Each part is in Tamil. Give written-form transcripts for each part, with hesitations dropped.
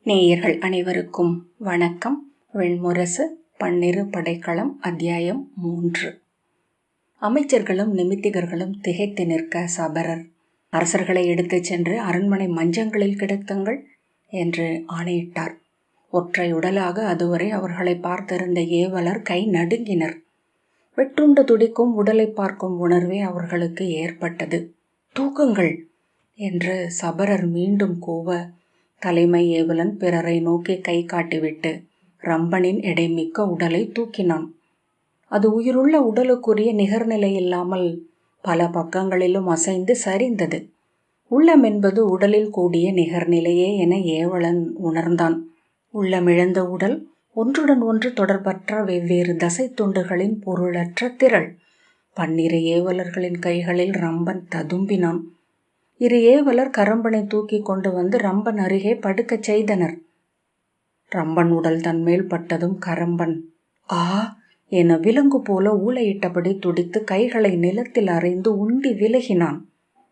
நேயர்கள் அனைவருக்கும் வணக்கம். வெண்முரசு பன்னிரு படைக்களம் அத்தியாயம் 3. அமைச்சர்களும் நிமித்திகர்களும் திகைத்து நிற்க சபரர், அரசர்களை எடுத்துச் சென்று அரண்மனை மஞ்சங்களில் கிடத்துங்கள் என்று ஆணையிட்டார். ஒற்றை உடலாக அதுவரை அவர்களை பார்த்திருந்த ஏவலர் கை நடுங்கினர். வெட்டுண்டு துடிக்கும் உடலை பார்க்கும் உணர்வே அவர்களுக்கு ஏற்பட்டது. தூக்குங்கள் என்று சபரர் மீண்டும் கூவ, தலைமை ஏவலன் பிறரை நோக்கி கை காட்டிவிட்டு ரம்பனின் எடைமிக்க உடலை தூக்கினான். அது உயிருள்ள உடலுக்குரிய நிகர்நிலை இல்லாமல் பல பக்கங்களிலும் அசைந்து சரிந்தது. உள்ளம் என்பது உடலில் கூடிய நிகர்நிலையே என ஏவலன் உணர்ந்தான். உள்ளமிழந்த உடல் ஒன்றுடன் ஒன்று தொடர்பற்ற வெவ்வேறு தசை துண்டுகளின் பொருளற்ற திரள். 12 ஏவலர்களின் கைகளில் ரம்பன் ததும்பினான். 2 ஏவலர் கரம்பனை தூக்கி கொண்டு வந்து ரம்பன் அருகே படுக்கச் செய்தனர். ரம்பன் உடல் தன்மேல் பட்டதும் கரம்பன் ஆ என விலங்கு போல ஊளையிட்டபடி துடித்து கைகளை நிலத்தில் அறைந்து உண்டி விலகினான்.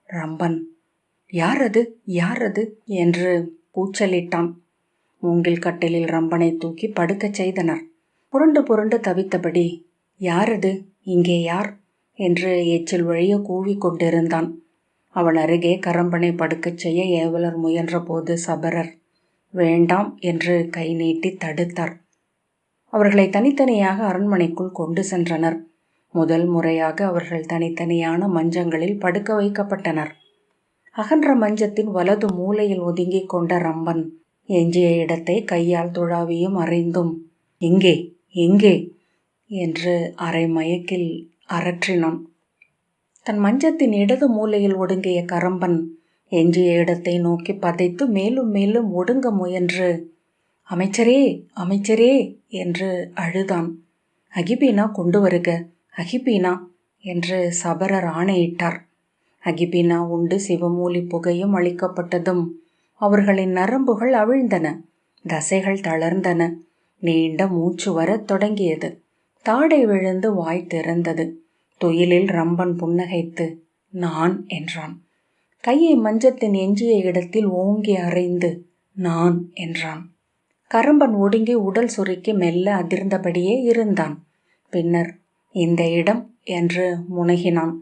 ரம்பன் யாரது யாரது என்று கூச்சலிட்டான். மூங்கில் கட்டிலில் ரம்பனை தூக்கி படுக்கச் செய்தனர். புரண்டு புரண்டு தவித்தபடி யாரது, இங்கே யார் என்று எச்சில் வழிய கூவிக் கொண்டிருந்தான். அவன் அருகே கரம்பனை படுக்கச் செய்ய ஏவலர் முயன்ற போது சபரர் வேண்டாம் என்று கை நீட்டி தடுத்தார். அவர்களை தனித்தனியாக அரண்மனைக்குள் கொண்டு சென்றனர். முதல் முறையாக அவர்கள் தனித்தனியான மஞ்சங்களில் படுக்க வைக்கப்பட்டனர். அகன்ற மஞ்சத்தின் வலது மூலையில் ஒதுங்கிக் கொண்ட ரம்பன் எஞ்சிய இடத்தை கையால் துழாவியும் அறைந்தும் எங்கே எங்கே என்று அரை மயக்கில் அரற்றினான். தன் மஞ்சத்தின் இடது மூலையில் ஒடுங்கிய கரம்பன் எஞ்சிய இடத்தை நோக்கி பதைத்து மேலும் மேலும் ஒடுங்க முயன்று அமைச்சரே அமைச்சரே என்று அழுதான். அகிபீனா கொண்டு வருக, அகிபீனா என்று சபரர் ஆணையிட்டார். அகிபீனா உண்டு சிவமூலி புகையும் அளிக்கப்பட்டதும் அவர்களின் நரம்புகள் அவிழ்ந்தன, தசைகள் தளர்ந்தன, நீண்ட மூச்சு வரத் தொடங்கியது. தாடை விழுந்து வாய் திறந்தது. துயிலில் ரம்பன் புன்னகைத்து நான் என்றான். கையை மஞ்சத்தின் எஞ்சிய இடத்தில் ஓங்கி அறைந்து நான் என்றான். கரம்பன் ஒடுங்கி உடல் சுருக்கி மெல்ல அதிர்ந்தபடியே இருந்தான். பின்னர் இந்த இடம் என்று முனகினான்.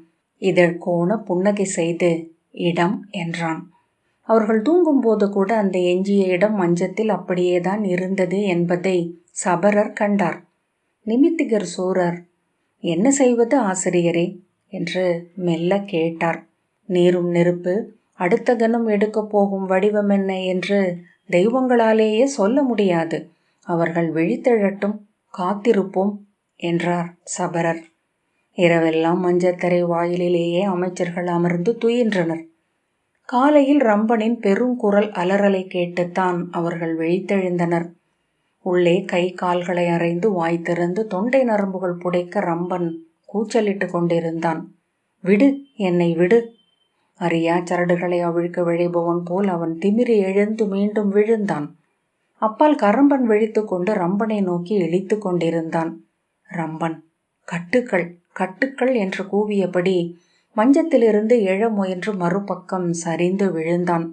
இதழ்கோண புன்னகை செய்து இடம் என்றான். அவர்கள் தூங்கும்போது கூட அந்த எஞ்சிய இடம் மஞ்சத்தில் அப்படியேதான் இருந்தது என்பதை சபரர் கண்டார். நிமித்திகர் சூரர் என்ன செய்வது ஆசிரியரே என்று மெல்ல கேட்டார். நீரும் நெருப்பு அடுத்த கணம் எடுக்கப் போகும் வடிவம் என்ன என்று தெய்வங்களாலேயே சொல்ல முடியாது. அவர்கள் விழித்தெழட்டும், காத்திருப்போம் என்றார் சபரர். இரவெல்லாம் மஞ்சத்தரை வாயிலேயே அமைச்சர்கள் அமர்ந்து துயின்றனர். காலையில் ரம்பனின் பெருங்குரல் அலறலை கேட்டுத்தான் அவர்கள் விழித்தெழுந்தனர். உள்ளே கை கால்களை அறைந்து வாய் திறந்து தொண்டை நரம்புகள் புடைக்க ரம்பன் கூச்சலிட்டு கொண்டிருந்தான். விடு, என்னை விடு. அறியா சரடுகளை அவிழ்க்க விழைபவன் போல் அவன் திமிரி எழுந்து மீண்டும் விழுந்தான். அப்பால் கரம்பன் விழித்து கொண்டு ரம்பனை நோக்கி இழித்து கொண்டிருந்தான். ரம்பன் கட்டுக்கள் கட்டுக்கள் என்று கூவியபடி மஞ்சத்திலிருந்து எழ முயன்று மறுபக்கம் சரிந்து விழுந்தான்.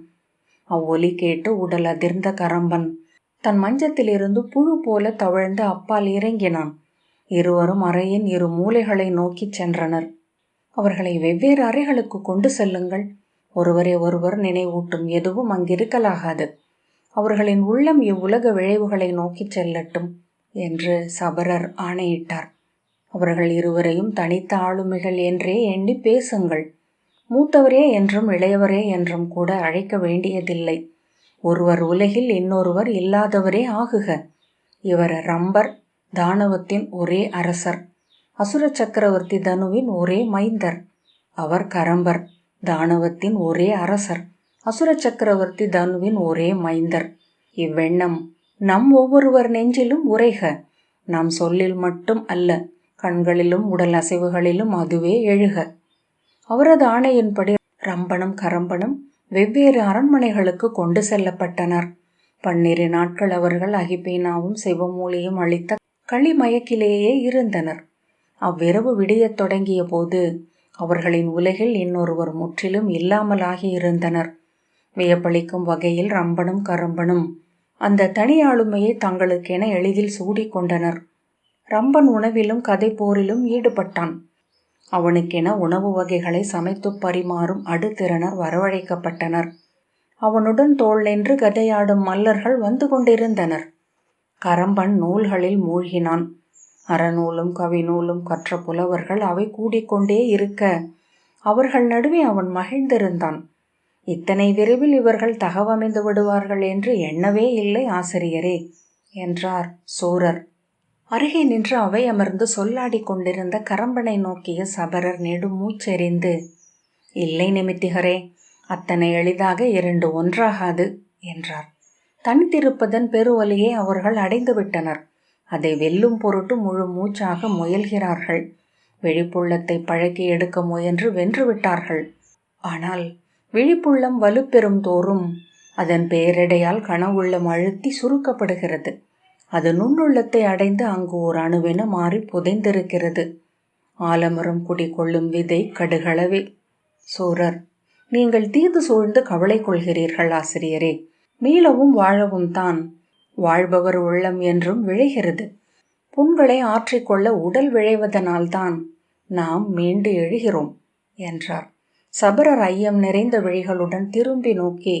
அவ்வொலி கேட்டு உடல் அதிர்ந்த கரம்பன் தன் மஞ்சத்திலிருந்து புழு போல தவழ்ந்து அப்பால் இறங்கினான். இருவரும் அறையின் 2 மூலைகளை நோக்கி சென்றனர். அவர்களை வெவ்வேறு அறைகளுக்கு கொண்டு செல்லுங்கள். ஒருவரை ஒருவர் நினைவூட்டும் எதுவும் அங்கிருக்கலாகாது. அவர்களின் உள்ளம் இவ்வுலக விளைவுகளை நோக்கி செல்லட்டும் என்று சபரர் ஆணையிட்டார். அவர்கள் இருவரையும் தனித்த ஆளுமைகள் என்றே எண்ணி பேசுங்கள். மூத்தவரே என்றும் இளையவரே என்றும் கூட அழைக்க வேண்டியதில்லை. ஒருவர் உலகில் இன்னொருவர் இல்லாதவரே ஆகுக. இவர் ரம்பர், தானவத்தின் ஒரே அரசர், அசுர சக்கரவர்த்தி தனுவின் ஒரே மைந்தர். அவர் கரம்பர், தானவத்தின் ஒரே அரசர், அசுர சக்கரவர்த்தி தனுவின் ஒரே மைந்தர். இவ்வெண்ணம் நம் ஒவ்வொருவர் நெஞ்சிலும் உரைக. நாம் சொல்லில் மட்டும் அல்ல, கண்களிலும் உடல் அசைவுகளிலும் அதுவே எழுக. அவரது ஆணையின்படி ரம்பனும் கரம்பனும் வெவ்வேறு அரண்மனைகளுக்கு கொண்டு செல்லப்பட்டனர். 12 நாட்கள் அவர்கள் அகிபீனாவும் சிவமூலியும் அளித்த களிமயக்கிலேயே இருந்தனர். அவ்விரவு விடியத் தொடங்கிய போது அவர்களின் உலகில் இன்னொருவர் முற்றிலும் இல்லாமலாகி இருந்தனர். வியப்பளிக்கும் வகையில் ரம்பனும் கரம்பனும் அந்த தனியாளுமையை தங்களுக்கென எளிதில் சூடிக்கொண்டனர். ரம்பன் உணவிலும் கதை போரிலும் ஈடுபட்டான். அவனுக்கென உணவு வகைகளை சமைத்து பரிமாறும் அடுத்திறனர் வரவழைக்கப்பட்டனர். அவனுடன் தோள் நின்று கதையாடும் மல்லர்கள் வந்து கொண்டிருந்தனர். கரம்பன் நூல்களில் மூழ்கினான். அறநூலும் கவிநூலும் கற்ற புலவர்கள் அவை கூடிக்கொண்டே இருக்க அவர்கள் நடுவே அவன் மகிழ்ந்திருந்தான். இத்தனை விரைவில் இவர்கள் தகவமைந்து விடுவார்கள் என்று எண்ணவே இல்லை ஆசிரியரே என்றார் சூரர். அருகே நின்று அவை அமர்ந்து சொல்லாடி கொண்டிருந்த கரம்பனை நோக்கிய சபரர் நெடுமூச்செறிந்து, இல்லை நிமித்திகரே, அத்தனை எளிதாக 2 ஒன்றாகாது என்றார். தனித்திருப்பதன் பெருவலியை அவர்கள் அடைந்து விட்டனர். அதை வெல்லும் பொருட்டு முழு மூச்சாக முயல்கிறார்கள். விழிப்புள்ளத்தை பழக்கி எடுக்க முயன்று வென்றுவிட்டார்கள். ஆனால் விழிப்புள்ளம் வலுப்பெறும் தோறும் அதன் பேரடையால் கனவுள்ளம் அழுத்தி சுருக்கப்படுகிறது. அது நுண்ணுள்ளத்தை அடைந்து அங்கு ஒரு அணுவென மாறி புதைந்திருக்கிறது. ஆலமரம் குடிகொள்ளும் விதை கடுகளவே. சூரர், நீங்கள் தீது சூழ்ந்து கவலை கொள்கிறீர்கள் ஆசிரியரே. மீளவும் வாழவும் தான் வாழ்பவர் உள்ளம் என்றும் விழைகிறது. புண்களை ஆற்றிக்கொள்ள உடல் விழைவதனால்தான் நாம் மீண்டு எழுகிறோம் என்றார். சபரர் ஐயம் நிறைந்த விழிகளுடன் திரும்பி நோக்கி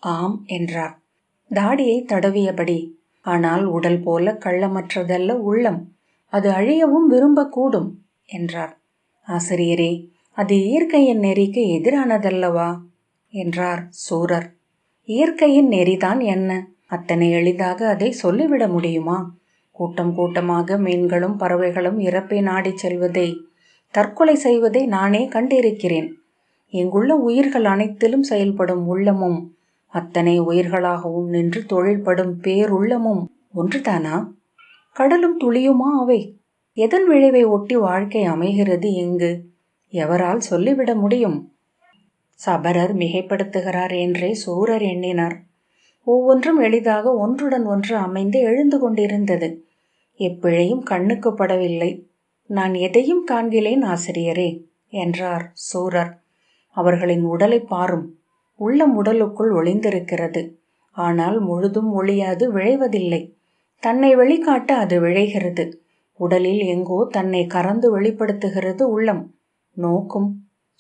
ஆம் என்றார். தாடியை தடவியபடி, ஆனால் உடல் போல கள்ளமற்றதல்ல உள்ளம், அது அழியவும் விரும்பக்கூடும் என்றார். ஆசிரியரே, அது இயற்கையின் நெறிக்கு எதிரானதல்லவா என்றார் சூரர். இயற்கையின் நெறிதான் என்ன? அத்தனை எளிதாக அதை சொல்லிவிட முடியுமா? கூட்டம் கூட்டமாக மீன்களும் பறவைகளும் இறப்பை நாடி செல்வதை, தற்கொலை செய்வதை நானே கண்டிருக்கிறேன். இங்குள்ள உயிர்கள் அனைத்திலும் செயல்படும் உள்ளமும் அத்தனை உயிர்களாகவும் நின்று தொழில்படும் பேருள்ளமும் ஒன்றுதானா? கடலும் துளியுமா அவை? எதன் விளைவை ஒட்டி வாழ்க்கை அமைகிறது இங்கு? எவரால் சொல்லிவிட முடியும்? சபரர் மிகைப்படுத்துகிறார் என்றே சூரர் எண்ணினார். ஒவ்வொன்றும் எளிதாக ஒன்றுடன் ஒன்று அமைந்து எழுந்து கொண்டிருந்தது. எப்பிழையும் கண்ணுக்கு படவில்லை. நான் எதையும் காண்கிறேன் ஆசிரியரே என்றார் சூரர். அவர்களின் உடலை பாரும். உள்ளம் உடலுக்குள் ஒளிந்திருக்கிறது. ஆனால் முழுதும் ஒளியாது விழைவதில்லை. தன்னை வெளிக்காட்ட அது விழைகிறது. உடலில் எங்கோ தன்னை கறந்து வெளிப்படுத்துகிறது உள்ளம். நோக்கும்.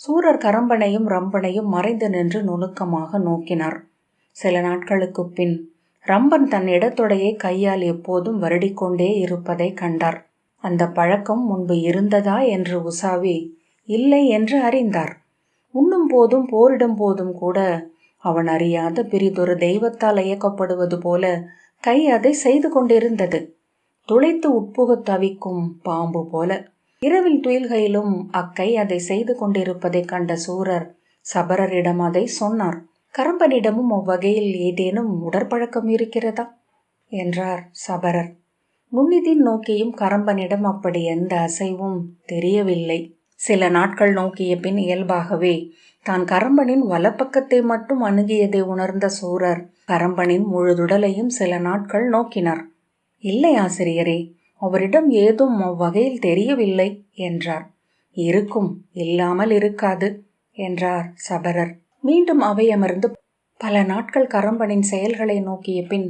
சூரர் கரம்பனையும் ரம்பனையும் மறைந்து நின்று நுணுக்கமாக நோக்கினார். சில நாட்களுக்கு பின் ரம்பன் தன் இடத்தொடையை கையால் எப்போதும் வருடிக்கொண்டே இருப்பதை கண்டார். அந்த பழக்கம் முன்பு இருந்ததா என்று உசாவி இல்லை என்று அறிந்தார். உண்ணும் போதும் போரிடும் போதும் கூட அவன் அறியாத பிரிதொரு தெய்வத்தால் இயக்கப்படுவது போல கை அதை செய்து கொண்டிருந்தது. துளைத்து உட்புக தவிக்கும் பாம்பு போல. இரவில் துயில்கையிலும் அக்கை அதை செய்து கொண்டிருப்பதை கண்ட சூரர் சபரரிடம் அதை சொன்னார். கரம்பனிடமும் அவ்வகையில் ஏதேனும் உடற்பழக்கம் இருக்கிறதா என்றார் சபரர். நுண்ணிதின் நோக்கியும் கரம்பனிடம் அப்படி எந்த அசைவும் தெரியவில்லை. சில நாட்கள் நோக்கிய பின் இயல்பாகவே தான் கரம்பனின் வலப்பக்கத்தை மட்டும் அணுகியதை உணர்ந்த சூரர் கரம்பனின் முழுதுடலையும் சில நாட்கள் நோக்கினார். இல்லை ஆசிரியரே, அவரிடம் ஏதும் அவ்வகையில் தெரியவில்லை என்றார். இருக்கும், இல்லாமல் இருக்காது என்றார் சபரர். மீண்டும் அவை அமர்ந்து பல நாட்கள் கரம்பனின் செயல்களை நோக்கிய பின்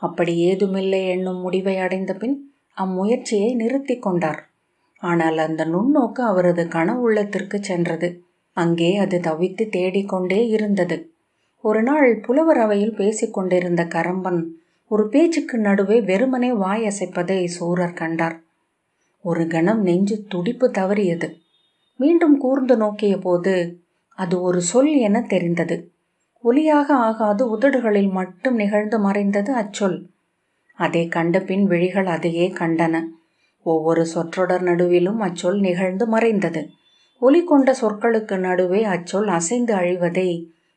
அப்படி ஏதுமில்லை என்னும் முடிவை அடைந்த பின் அம்முயற்சியை நிறுத்தி கொண்டார். ஆனால் அந்த நுண்ணோக்கு அவரது கனவுள்ளத்திற்கு சென்றது. அங்கே அது தவித்து தேடிக்கொண்டே இருந்தது. ஒரு நாள் புலவர் அவையில் பேசிக்கொண்டிருந்த கரம்பன் ஒரு பேச்சுக்கு நடுவே வெறுமனே வாய் அசைப்பதை சூரர் கண்டார். ஒரு கணம் நெஞ்சு துடிப்பு தவறியது. மீண்டும் கூர்ந்து நோக்கிய போது அது ஒரு சொல் என தெரிந்தது. ஒலியாக ஆகாது உதடுகளில் மட்டும் நிகழ்ந்து மறைந்தது அச்சொல். அதை கண்ட பின் விழிகள் அதையே கண்டன. ஒவ்வொரு சொற்றொடர் நடுவிலும் அச்சொல் நிகழ்ந்து மறைந்தது. ஒலி கொண்ட சொற்களுக்கு நடுவே அச்சொல் அசைந்து அழிவதை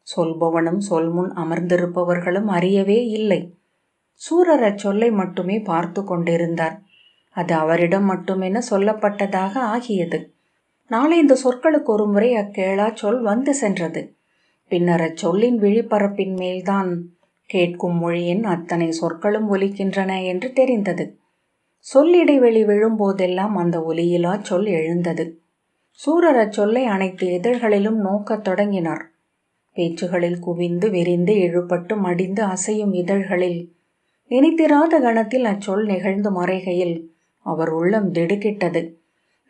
சொல்பவனும் சொல்முன் அமர்ந்திருப்பவர்களும் அறியவே இல்லை. சூரர் அச்சொல்லை மட்டுமே பார்த்து கொண்டிருந்தார். அது அவரிடம் மட்டுமென சொல்லப்பட்டதாக ஆகியது. நாளை இந்த சொற்களுக்கு ஒரு முறை அக்கேளா சொல் வந்து சென்றது. பின்னர் அச்சொல்லின் விழிப்பரப்பின் மேல்தான் கேட்கும் மொழியின் அத்தனை சொற்களும் ஒலிக்கின்றன என்று தெரிந்தது. சொல்லிடைவெளி விழும்போதெல்லாம் அந்த ஒலியிலா சொல் எழுந்தது. சூரர் அச்சொல்லை அனைத்து இதழ்களிலும் நோக்கத் தொடங்கினார். பேச்சுகளில் குவிந்து விரிந்து இழுபட்டு மடிந்து அசையும் இதழ்களில் நினைத்திராத கணத்தில் அச்சொல் நிகழ்ந்து மறைகையில் அவர் உள்ளம் திடுக்கிட்டது.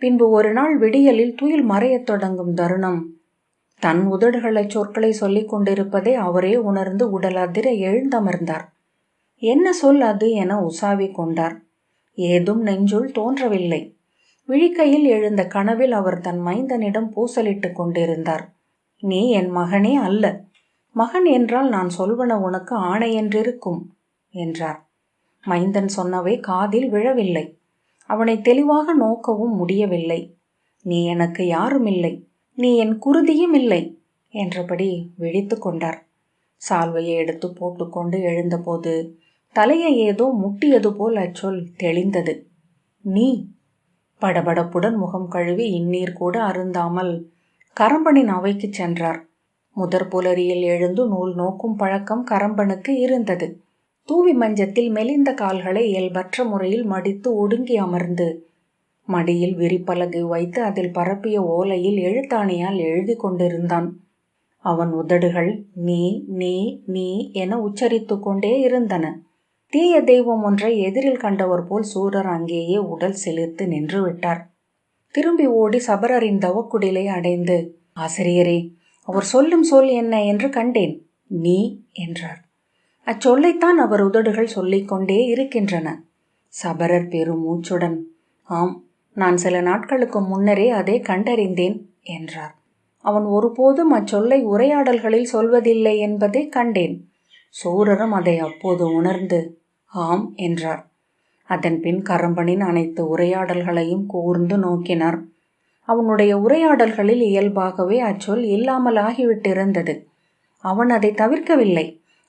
பின்பு ஒரு நாள் விடியலில் துயில் மறையத் தொடங்கும் தருணம், தன் உதடுகளை சொற்களை சொல்லிக் கொண்டிருப்பதை அவரே உணர்ந்து உடல் அதிர எழுந்தமர்ந்தார். என்ன சொல் அது என உசாவி கொண்டார். ஏதும் நெஞ்சுள் தோன்றவில்லை. விழிக்கையில் எழுந்த கனவில் அவர் தன் மைந்தனிடம் பூசலிட்டு கொண்டிருந்தார். நீ என் மகனே அல்ல. மகன் என்றால் நான் சொல்வன உனக்கு ஆணையென்றிருக்கும் என்றார். மைந்தன் சொன்னவை காதில் விழவில்லை. அவனை தெளிவாக நோக்கவும் முடியவில்லை. நீ எனக்கு யாருமில்லை, நீ என் குருதியும் இல்லை என்றபடி விழித்து கொண்டார். சால்வையை எடுத்து போட்டுக்கொண்டு எழுந்தபோது தலையை ஏதோ முட்டியது போல் அச்சொல் தெளிந்தது. நீ. படபடப்புடன் முகம் கழுவி இந்நீர் கூட அருந்தாமல் கரம்பனின் அவைக்கு சென்றார். முதற் புலரியில் எழுந்து நூல் நோக்கும் பழக்கம் கரம்பனுக்கு இருந்தது. தூவி மஞ்சத்தில் மெலிந்த கால்களை இயல்பற்ற முறையில் மடித்து ஒடுங்கி அமர்ந்து மடியில் விரிப்பலகை வைத்து அதில் பரப்பிய ஓலையில் எழுத்தாணியால் எழுதி கொண்டிருந்தான். அவன் உதடுகள் நீ நீ நீ என உச்சரித்து கொண்டே இருந்தன. தீய தெய்வம் ஒன்றை எதிரில் கண்டவர் போல் சூரர் அங்கேயே உடல் சிலிர்த்து நின்று விட்டார். திரும்பி ஓடி சபரரின் தவக்குடிலை அடைந்து, ஆசிரியரே, அவர் சொல்லும் சொல் என்ன என்று கண்டேன், நீ என்றார். அச்சொல்லைத்தான் அவர் உதடுகள் சொல்லிக்கொண்டே இருக்கின்றன. சபரர் பெரும் மூச்சுடன், ஆம், நான் சில நாட்களுக்கு முன்னரே அதை கண்டறிந்தேன் என்றார். அவன் ஒருபோதும் அச்சொல்லை உரையாடல்களில் சொல்வதில்லை என்பதை கண்டேன். சூரரும் அதை அப்போது உணர்ந்து ஆம் என்றார். அதன் பின் கரம்பனின் அனைத்து உரையாடல்களையும் கூர்ந்து நோக்கினார். அவனுடைய உரையாடல்களில் இயல்பாகவே அச்சொல் இல்லாமல் ஆகிவிட்டிருந்தது. அவன் அதை தவிர்க்கவில்லை.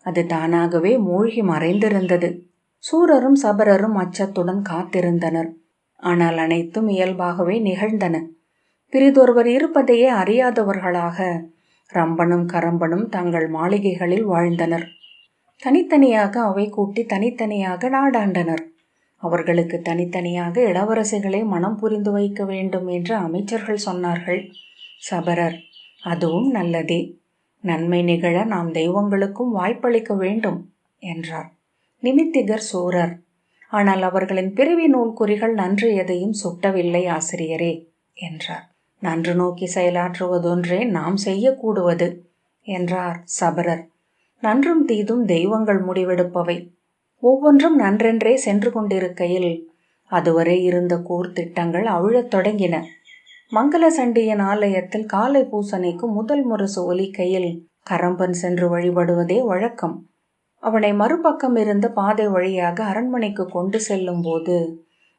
அது தானாகவே மூழ்கி மறைந்திருந்தது. சூரரும் சபரரும் அச்சத்துடன் காத்திருந்தனர். ஆனால் அனைத்தும் இயல்பாகவே நிகழ்ந்தன. பிறிதொருவர் இருப்பதையே அறியாதவர்களாக ரம்பனும் கரம்பனும் தங்கள் மாளிகைகளில் வாழ்ந்தனர். தனித்தனியாக அவை கூட்டி தனித்தனியாக நாடாண்டனர். அவர்களுக்கு தனித்தனியாக இளவரசிகளை மனம் புரிந்து வைக்க வேண்டும் என்று அமைச்சர்கள் சொன்னார்கள். சபரர், அதுவும் நல்லதே, நன்மை நிகழ நாம் தெய்வங்களுக்கும் வாய்ப்பளிக்க வேண்டும் என்றார். நிமித்திகர் சூரர், ஆனால் அவர்களின் பிறவி நூல்குறிகள் நன்று எதையும் சுட்டவில்லை ஆசிரியரே என்றார். நன்று நோக்கி செயலாற்றுவதொன்றே நாம் செய்யக்கூடுவது என்றார் சபரர். நன்றும் தீதும் தெய்வங்கள் முடிவெடுப்பவை. ஒவ்வொன்றும் நன்றென்றே சென்று கொண்டிருக்கையில் அதுவரை இருந்த கூர்த்திட்டங்கள் அவிழத் தொடங்கின. மங்கள சண்டியன் ஆலயத்தில் காலை பூசணைக்கு முதல் முரசு ஒலிக்கையில் கரம்பன் சென்று வழிபடுவதே வழக்கம். அவனை மறுபக்கம் இருந்த பாதை வழியாக அரண்மனைக்கு கொண்டு செல்லும் போது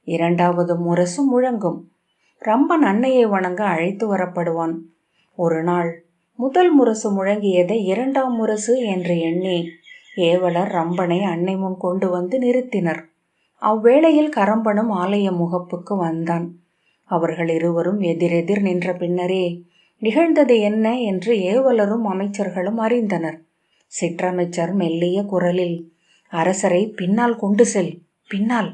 இரண்டாவது முரசு முழங்கும். ரம்பன் அன்னையை வணங்க அழைத்து வரப்படுவான். ஒரு நாள் முதல் முரசு முழங்கியதை இரண்டாம் முரசு என்று எண்ணி ஏவலர் ரம்பனை அன்னை முன் கொண்டு வந்து நிறுத்தினர். அவ்வேளையில் கரம்பனும் ஆலய முகப்புக்கு வந்தான். அவர்கள் இருவரும் எதிரெதிர் நின்ற பின்னரே நிகழ்ந்தது என்ன என்று ஏவலரும் அமைச்சர்களும் அறிந்தனர். சிற்றமைச்சர் மெல்லிய குரலில், அரசரை பின்னால் கொண்டு செல், பின்னால்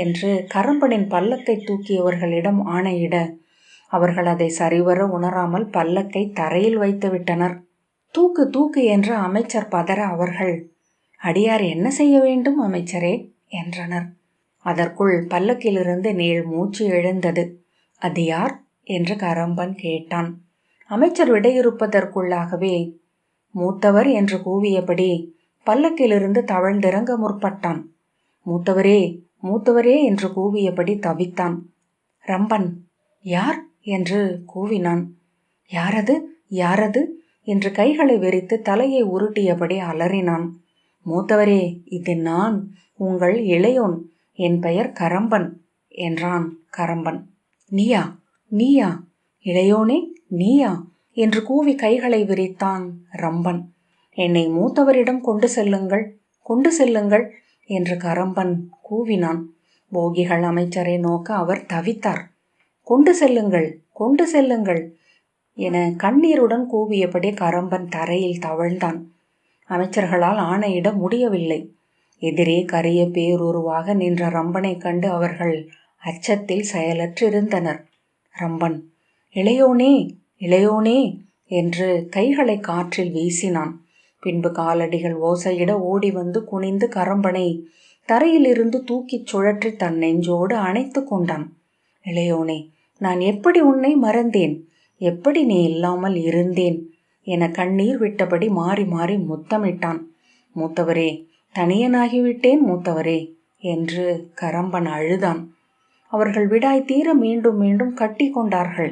என்று கரம்பனின் பல்லக்கை தூக்கியவர்களிடம் ஆணையிட அவர்கள் அதை சரிவர உணராமல் பல்லக்கை தரையில் வைத்து விட்டனர். தூக்கு தூக்கு என்று அமைச்சர் பதற அவர்கள், அடியார் என்ன செய்ய வேண்டும் அமைச்சரே என்றனர். அதற்குள் பல்லக்கிலிருந்து நீள் மூச்சு எழுந்தது. அது யார் என்று கரம்பன் கேட்டான். அமைச்சர் விடையிறுப்பதற்குள்ளாகவே மூத்தவர் என்று கூவியபடி பல்லக்கிலிருந்து தவழ்ந்திறங்க முற்பட்டான். மூத்தவரே, மூத்தவரே என்று கூவியபடி தவித்தான். ரம்பன், யார் என்று கூவினான். யாரது, யாரது என்று கைகளை விரித்து தலையை உருட்டியபடி அலறினான். மூத்தவரே, இது நான், உங்கள் இளையோன், என் பெயர் கரம்பன் என்றான் கரம்பன். நீயா, நீயா, இளையோனே நீயா என்று கூவி கைகளை விரித்தான் ரம்பன். என்னை மூத்தவரிடம் கொண்டு செல்லுங்கள், கொண்டு செல்லுங்கள் என்று கரம்பன் கூவினான். போகிகள் அமைச்சரை நோக்க அவர் தவித்தார். கொண்டு செல்லுங்கள், கொண்டு செல்லுங்கள் என கண்ணீருடன் கூவியபடி கரம்பன் தரையில் தவழ்ந்தான். அமைச்சர்களால் ஆணையிட முடியவில்லை. எதிரே கரிய பேருருவாக நின்ற ரம்பனை கண்டு அவர்கள் அச்சத்தில் செயலற்றிருந்தனர். ரம்பன், இளையோனே, இளையோனே என்று கைகளை காற்றில் வீசினான். பின்பு காலடிகள் ஓசையிட ஓடி வந்து குனிந்து கரம்பனை தரையிலிருந்து தூக்கிச் சுழற்றி தன் நெஞ்சோடு அணைத்து கொண்டான். இளையோனே, நான் எப்படி உன்னை மறந்தேன், எப்படி நீ இல்லாமல் இருந்தேன் என கண்ணீர் விட்டபடி மாறி மாறி முத்தமிட்டான். மூத்தவரே, தனியனாகிவிட்டேன் மூத்தவரே என்று கரம்பன் அழுதான். அவர்கள் விடாய் தீர மீண்டும் மீண்டும் கட்டி கொண்டார்கள்.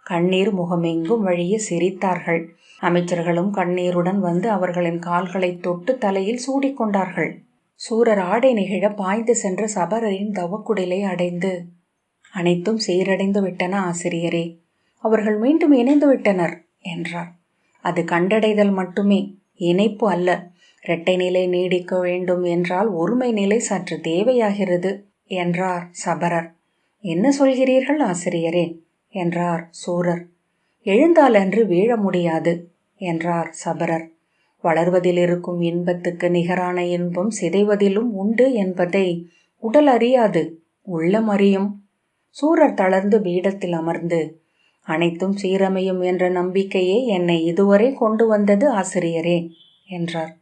கண்ணீர் முகமெங்கும் வழிய சிரித்தார்கள். அமைச்சர்களும் கண்ணீருடன் வந்து அவர்களின் கால்களை தொட்டு தலையில் சூடிக்கொண்டார்கள். சூரர் ஆடை நெகிழ பாய்ந்து சென்ற சபரரின் தவக்குடிலை அடைந்து, அனைத்தும் சீரடைந்து விட்டன ஆசிரியரே, அவர்கள் மீண்டும் இணைந்து விட்டனர் என்றார். அது கண்டடைதல் மட்டுமே, இணைப்பு அல்ல. இரட்டை நிலை நீடிக்க வேண்டும் என்றால் ஒருமை நிலை சற்று தேவையாகிறது என்றார் சபரர். என்ன சொல்கிறீர்கள் ஆசிரியரே என்றார் சூரர். எழுந்தாலன்று வீழ முடியாது என்றார் சபரர். வளர்வதில் இருக்கும் இன்பத்துக்கு நிகரான இன்பம் சிதைவதிலும் உண்டு என்பதை உடல் அறியாது, உள்ளம் அறியும். சூரர் தளர்ந்து பீடத்தில் அமர்ந்து, அனைத்தும் சீரமையும் என்ற நம்பிக்கையே என்னை இதுவரை கொண்டு வந்தது ஆசிரியரே என்றார்.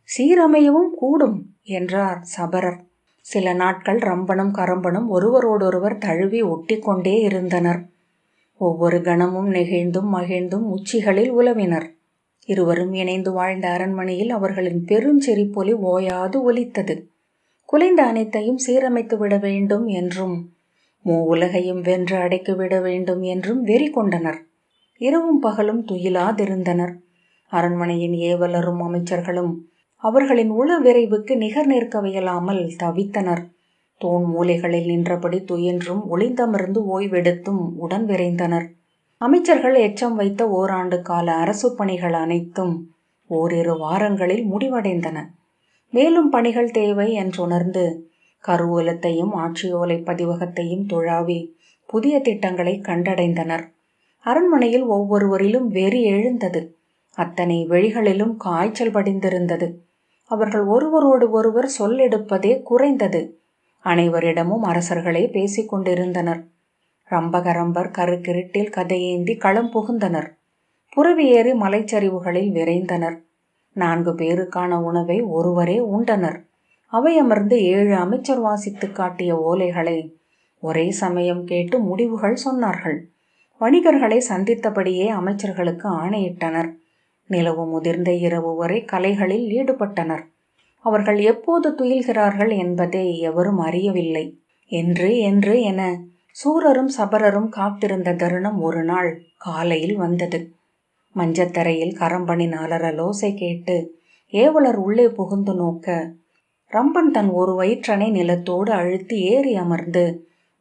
சீரமையவும் கூடும் என்றார் சபரர். சில நாட்கள் ரம்பனும் கரம்பனும் ஒருவரோடொருவர் தழுவி ஒட்டி கொண்டே இருந்தனர். ஒவ்வொரு கணமும் நெகிழ்ந்தும் மகிழ்ந்தும் உச்சிகளில் உலவினர். இருவரும் இணைந்து வாழ்ந்த அரண்மனையில் அவர்களின் பெருஞ்செறிப்பொலி ஓயாது ஒலித்தது. குலைந்த அனைத்தையும் சீரமைத்து விட வேண்டும் என்றும் உலகையும் வென்று அடைக்கிவிட வேண்டும் என்றும் வெறி கொண்டனர். இரவும் பகலும் துயிலாதிருந்தனர். அரண்மனையின் ஏவலரும் அமைச்சர்களும் அவர்களின் உள விரைவுக்கு நிகர் நிற்கவையலாமல் தவித்தனர். தூண் மூலைகளில் நின்றபடி துயின்றும் ஒளிந்தமர்ந்து ஓய்வெடுத்தும் உடன் விரைந்தனர். அமைச்சர்கள் எச்சம் வைத்த ஓராண்டு கால அரசு பணிகள் அனைத்தும் ஓரிரு வாரங்களில் முடிவடைந்தன. மேலும் பணிகள் தேவை என்றுணர்ந்து கருவூலத்தையும் ஆட்சியோலை பதிவகத்தையும் துழாவி புதிய திட்டங்களை கண்டடைந்தனர். அரண்மனையில் ஒவ்வொருவரிலும் வெறி எழுந்தது. அத்தனை வெளிகளிலும் காய்ச்சல் படிந்திருந்தது. அவர்கள் ஒருவரோடு ஒருவர் சொல்லெடுப்பதே குறைந்தது. அனைவரிடமும் அரசர்களே பேசிக்கொண்டிருந்தனர். ரம்பகரம்பர் கருக்கிருட்டில் கதையேந்தி களம் புகுந்தனர். புறவியேறி மலைச்சரிவுகளில் விரைந்தனர். 4 பேருக்கான உணவை ஒருவரே உண்டனர். அவை அமர்ந்து 7 அமைச்சர் வாசித்து காட்டிய ஓலைகளை ஒரே சமயம் கேட்டு முடிவுகள் சொன்னார்கள். வணிகர்களை சந்தித்தபடியே அமைச்சர்களுக்கு ஆணையிட்டனர். நிலவு முதிர்ந்த இரவு வரை கலைகளில் ஈடுபட்டனர். அவர்கள் எப்போது துயில்கிறார்கள் என்பதை எவரும் அறியவில்லை. என்று என சூரரும் சபரரும் காத்திருந்த தருணம் ஒரு நாள் காலையில் வந்தது. மஞ்சத்தரையில் கரம்பனின் அலறலோசை கேட்டு ஏவலர் உள்ளே புகுந்து நோக்க, ரம்பன் தன் ஒரு வயிற்றனை நிலத்தோடு அழுத்தி ஏறி அமர்ந்து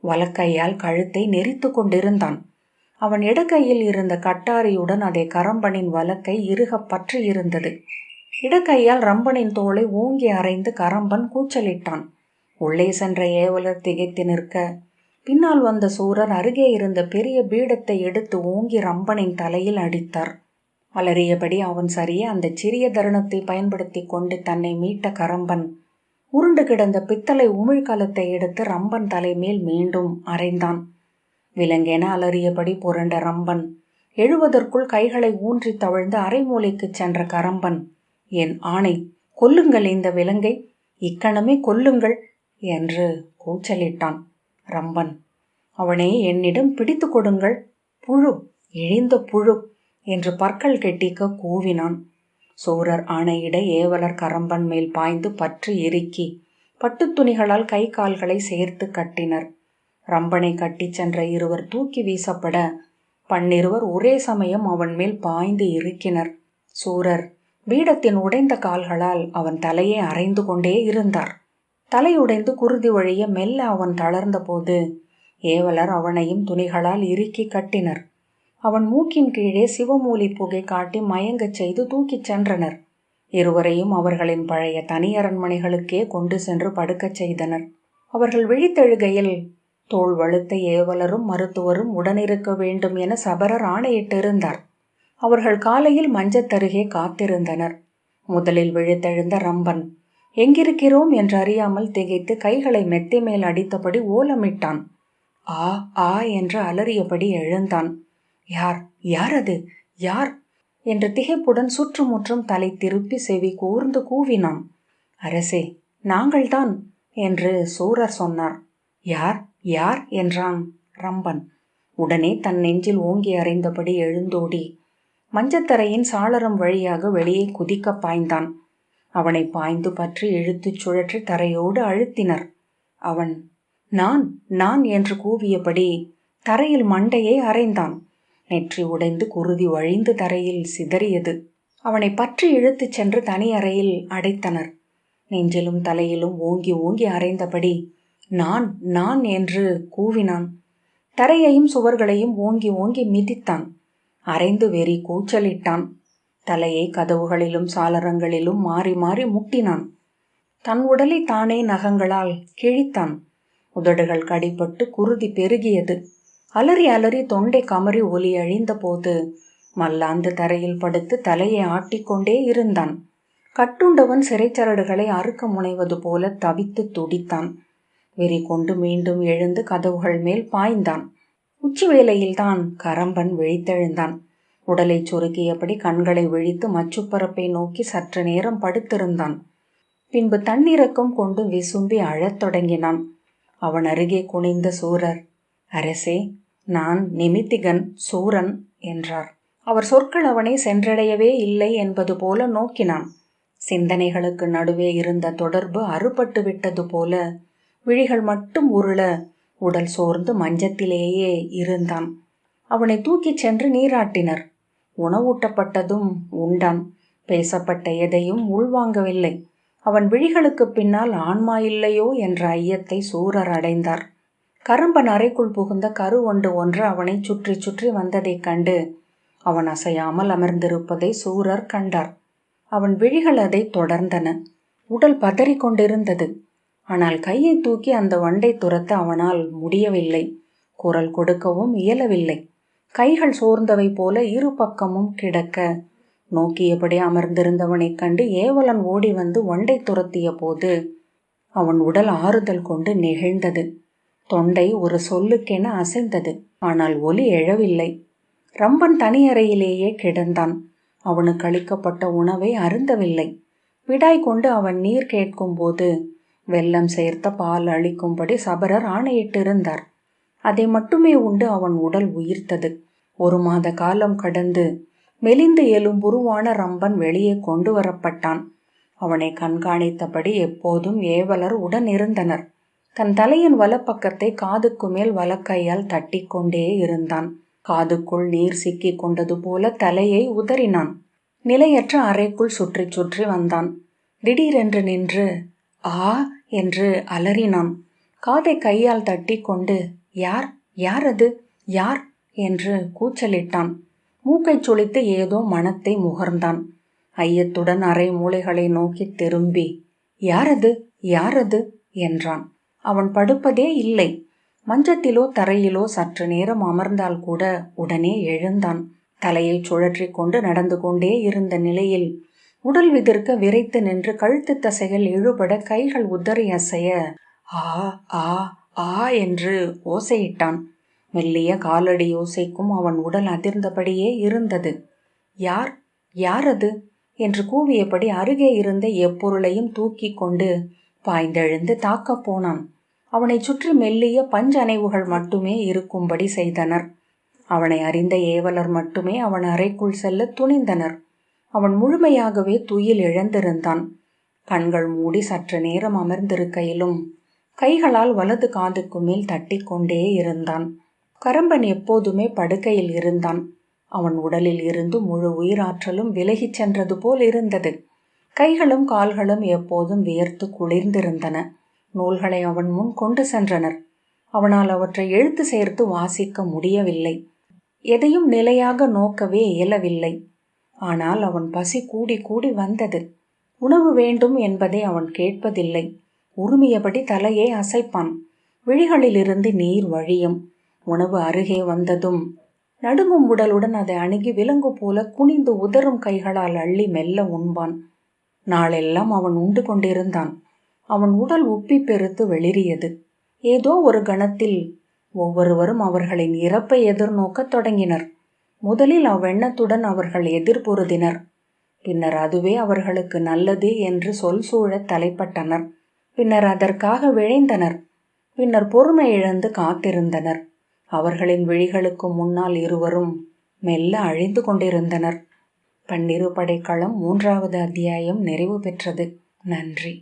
வலக்கையால் கழுத்தை நெரித்து கொண்டிருந்தான். அவன் இடக்கையில் இருந்த கட்டாரியுடன் அதை கரம்பனின் வலக்கை இறுக பற்றி இருந்தது. இடக்கையால் ரம்பனின் தோளை ஓங்கி அரைந்து கரம்பன் கூச்சலிட்டான். உள்ளே சென்ற ஏவலர் திகைத்து நிற்க, பின்னால் வந்த சூரர் அருகே இருந்த பெரிய பீடத்தை எடுத்து ஓங்கி ரம்பனின் தலையில் அடித்தார். அலறியபடி அவன் சரிய அந்த சிறிய தருணத்தை பயன்படுத்தி கொண்டு தன்னை மீட்ட கரம்பன் உருண்டு கிடந்த பித்தளை உமிழ்கலத்தை எடுத்து ரம்பன் தலைமேல் மீண்டும் அரைந்தான். விலங்கென அலறியபடி புரண்ட ரம்பன் எழுவதற்குள் கைகளை ஊன்றி தவழ்ந்து அரைமூலைக்கு சென்ற கரம்பன், என் ஆணை, கொல்லுங்கள் இந்த விலங்கை, இக்கணமே கொல்லுங்கள் என்று கூச்சலிட்டான். ரம்பன், அவனை என்னிடம் பிடித்து கொடுங்கள், புழு, இழிந்த புழு என்று பற்கள் கெட்டிக்க கூவினான். சூரர் ஆணையிட ஏவலர் கரம்பன் மேல் பாய்ந்து பற்றி இறுக்கி பட்டு துணிகளால் கை கால்களை சேர்த்து கட்டினர். ரம்பனை கட்டிச் சென்ற இருவர் தூக்கி வீசப்பட 12 ஒரே சமயம் அவன் மேல் பாய்ந்து இறுக்கினர். சூரர் பீடத்தின் உடைந்த கால்களால் அவன் தலையை அரைந்து கொண்டே இருந்தார். தலையுடைந்து குருதி வழிய மெல்ல அவன் தளர்ந்த போது ஏவலர் அவனையும் துணிகளால் இறுக்கி கட்டினர். அவன் மூக்கின் கீழே சிவமூலி புகை காட்டி மயங்கச் செய்து தூக்கிச் சென்றனர். இருவரையும் அவர்களின் பழைய தனி அரண்மனைகளுக்கே கொண்டு சென்று படுக்கச் செய்தனர். அவர்கள் விழித்தெழுகையில் தோள் வழுத்த ஏவலரும் மருத்துவரும் உடனிருக்க வேண்டும் என சபரர் ஆணையிட்டிருந்தார். அவர்கள் காலையில் மஞ்சத்தருகே காத்திருந்தனர். முதலில் விழித்தெழுந்த ரம்பன் எங்கிருக்கிறோம் என்று அறியாமல் திகைத்து கைகளை மெத்தை மேல் அடித்தபடி ஓலமிட்டான். ஆ என்று அலறியபடி எழுந்தான். யார் அது, யார்? என்று திகைப்புடன் சுற்றுமுற்றும் தலை திருப்பி செவி கூர்ந்து கூவினான். அரசே, நாங்கள்தான் என்று சூரர் சொன்னார். யார் யார் என்றான் ரம்பன். உடனே தன் நெஞ்சில் ஓங்கி அறைந்தபடி எழுந்தோடி மஞ்சத்தரையின் சாளரம் வழியாக வெளியே குதிக்க பாய்ந்தான். அவனை பாய்ந்து பற்றி இழுத்துச் சுழற்றி தரையோடு அழுத்தினர். அவன் நான் நான் என்று கூவியபடி தரையில் மண்டையை அறைந்தான். நெற்றி உடைந்து குருதி வழிந்து தரையில் சிதறியது. அவனை பற்றி இழுத்துச் சென்று தனி அறையில் அடைத்தனர். நெஞ்சிலும் தலையிலும் ஓங்கி ஓங்கி அறைந்தபடி நான் நான் என்று கூவினான். தரையையும் சுவர்களையும் ஓங்கி ஓங்கி மிதித்தான். அரைந்து வெறி கூச்சலிட்டான். தலையை கதவுகளிலும் சாளரங்களிலும் மாறி மாறி முட்டினான். தன் உடலை தானே நகங்களால் கிழித்தான். உதடுகள் கடிபட்டு குருதி பெருகியது. அலறி அலறி தொண்டை கமறி ஒலி அழிந்த போது மல்லாந்து தரையில் படுத்து தலையை ஆட்டிக்கொண்டே இருந்தான். கட்டுண்டவன் சிறைச்சரடுகளை அறுக்க முனைவது போல தவித்து துடித்தான். வெறி கொண்டு மீண்டும் எழுந்து கதவுகள் மேல் பாய்ந்தான். உச்சி வேளையில்தான் கரம்பன் விழித்தெழுந்தான். உடலை சுருக்கியபடி கண்களை விழித்து மச்சுப்பரப்பை நோக்கி சற்று நேரம் படுத்திருந்தான். பின்பு தன்னிறக்கம் கொண்டு விசும்பி அழத் தொடங்கினான். அவன் அருகே குனிந்த சூரர், அரசே, நான் நிமித்திகன், சூரன் என்றார். அவர் சொற்கள் அவனை சென்றடையவே இல்லை என்பது போல நோக்கினான். சிந்தனைகளுக்கு நடுவே இருந்த தொடர்பு அறுபட்டு விட்டது போல விழிகள் மட்டும் உருள உடல் சோர்ந்து மஞ்சத்திலேயே இருந்தான். அவனை தூக்கிச் சென்று நீராட்டினர். உணவூட்டப்பட்டதும் உண்டான். பேசப்பட்ட எதையும் உள்வாங்கவில்லை. அவன் விழிகளுக்கு பின்னால் ஆன்மா இல்லையோ என்ற ஐயத்தை சூரர் அடைந்தார். கரம்பன் அறைக்குள் புகுந்த கருவண்டு ஒன்று அவனை சுற்றி சுற்றி வந்ததைக் கண்டு அவன் அசையாமல் அமர்ந்திருப்பதை சூரர் கண்டார். அவன் விழிகள் அதை தொடர்ந்தன. உடல் பதறி கொண்டிருந்தது. ஆனால் கையை தூக்கி அந்த வண்டை துரத்த அவனால் முடியவில்லை. குரல் கொடுக்கவும் இயலவில்லை. கைகள் சோர்ந்தவை போல இரு பக்கமும் கிடக்க நோக்கியபடி அமர்ந்திருந்தவனைக் கண்டு ஏவலன் ஓடி வந்து வண்டை துரத்திய போது அவன் உடல் ஆறுதல் கொண்டு நெகிழ்ந்தது. தொண்டை ஒரு சொல்லுக்கென அசைந்தது. ஆனால் ஒலி எழவில்லை. ரம்பன் தனியறையிலேயே கிடந்தான். அவனுக்கு அளிக்கப்பட்ட உணவை அருந்தவில்லை. விடாய் கொண்டு அவன் நீர் கேட்கும் போது வெல்லம் சேர்த்த பால் அளிக்கும்படி சபரர் ஆணையிட்டிருந்தார். அதை மட்டுமே உண்டு அவன் உடல் உயிர்த்தது. 1 மாத காலம் கடந்து மெலிந்து எலும்புருவான ரம்பன் வெளியே கொண்டு வரப்பட்டான். அவனை கண்காணித்தபடி எப்போதும் ஏவலர் உடன் இருந்தனர். தன் தலையின் வலப்பக்கத்தை காதுக்கு மேல் வலக்கையால் தட்டி கொண்டே இருந்தான். காதுக்குள் நீர் சிக்கி கொண்டது போல தலையை உதறினான். நிலையற்ற அறைக்குள் சுற்றி சுற்றி வந்தான். திடீரென்று நின்று ஆ என்று அலறினான். காதை கையால் தட்டி கொண்டு யார் யார் அது யார் என்று கூச்சலிட்டான். மூக்கைச் சுளித்து ஏதோ மனத்தை முகர்ந்தான். ஐயத்துடன் அரை மூளைகளை நோக்கி திரும்பி யாரது யாரது என்றான். அவன் படுப்பதே இல்லை. மஞ்சத்திலோ தரையிலோ சற்று நேரம் அமர்ந்தால் கூட உடனே எழுந்தான். தலையை சுழற்றி கொண்டு நடந்து கொண்டே இருந்த நிலையில் உடல் விதிர்க்க விரைத்து நின்று கழுத்து தசைகள் இழுபட கைகள் உதறி அசைய ஆ ஆ ஆ என்று ஓசையிட்டான். மெல்லிய காலடி ஓசைக்கும் அவன் உடல் அதிர்ந்தபடியே இருந்தது. யார் யார் அது என்று கூவியபடி அருகே இருந்த எப்பொருளையும் தூக்கி கொண்டு பாய்ந்தெழுந்து தாக்கப் போனான். அவனை சுற்றி மெல்லிய பஞ்சணைவுகள் மட்டுமே இருக்கும்படி செய்தனர். அவனை அறிந்த ஏவலர் மட்டுமே அவன் அறைக்குள் செல்ல துணிந்தனர். அவன் முழுமையாகவே துயில் இழந்திருந்தான். கண்கள் மூடி சற்று நேரம் அமர்ந்திருக்கையிலும் கைகளால் வலது காதுக்கு மேல் தட்டி கொண்டே இருந்தான். கரம்பன் எப்போதுமே படுக்கையில் இருந்தான். அவன் உடலில் இருந்து முழு உயிராற்றலும் விலகிச் சென்றது போல் இருந்தது. கைகளும் கால்களும் எப்போதும் வியர்த்து குளிர்ந்திருந்தன. நூல்களை அவன் முன் கொண்டு சென்றனர். அவனால் அவற்றை எழுத்து சேர்த்து வாசிக்க முடியவில்லை. எதையும் நிலையாக நோக்கவே இயலவில்லை. ஆனால் அவன் பசி கூடி கூடி வந்தது. உணவு வேண்டும் என்பதை அவன் கேட்பதில்லை. உருமியபடி தலையை அசைப்பான். விழிகளிலிருந்து நீர் வழியும். உணவு அருகே வந்ததும் நடுங்கும் உடலுடன் அதை அணுகி விலங்கு போல குனிந்து உதறும் கைகளால் அள்ளி மெல்ல உண்பான். நாளெல்லாம் அவன் உண்டு கொண்டிருந்தான். அவன் உடல் உப்பி பெருத்து வெளிரியது. ஏதோ ஒரு கணத்தில் ஒவ்வொருவரும் அவர்களின் இறப்பை எதிர்நோக்கத் தொடங்கினர். முதலில் அவ்வெண்ணத்துடன் அவர்கள் எதிர்பொருதினர். பின்னர் அதுவே அவர்களுக்கு நல்லது என்று சொல் சூழத் தலைப்பட்டனர். பின்னர் அதற்காக விழைந்தனர். பின்னர் பொறுமை இழந்து காத்திருந்தனர். அவர்களின் விழிகளுக்கு முன்னால் இருவரும் மெல்ல அழிந்து கொண்டிருந்தனர். பன்னிரு படைக்களம் 3வது அத்தியாயம் நிறைவு பெற்றது. நன்றி.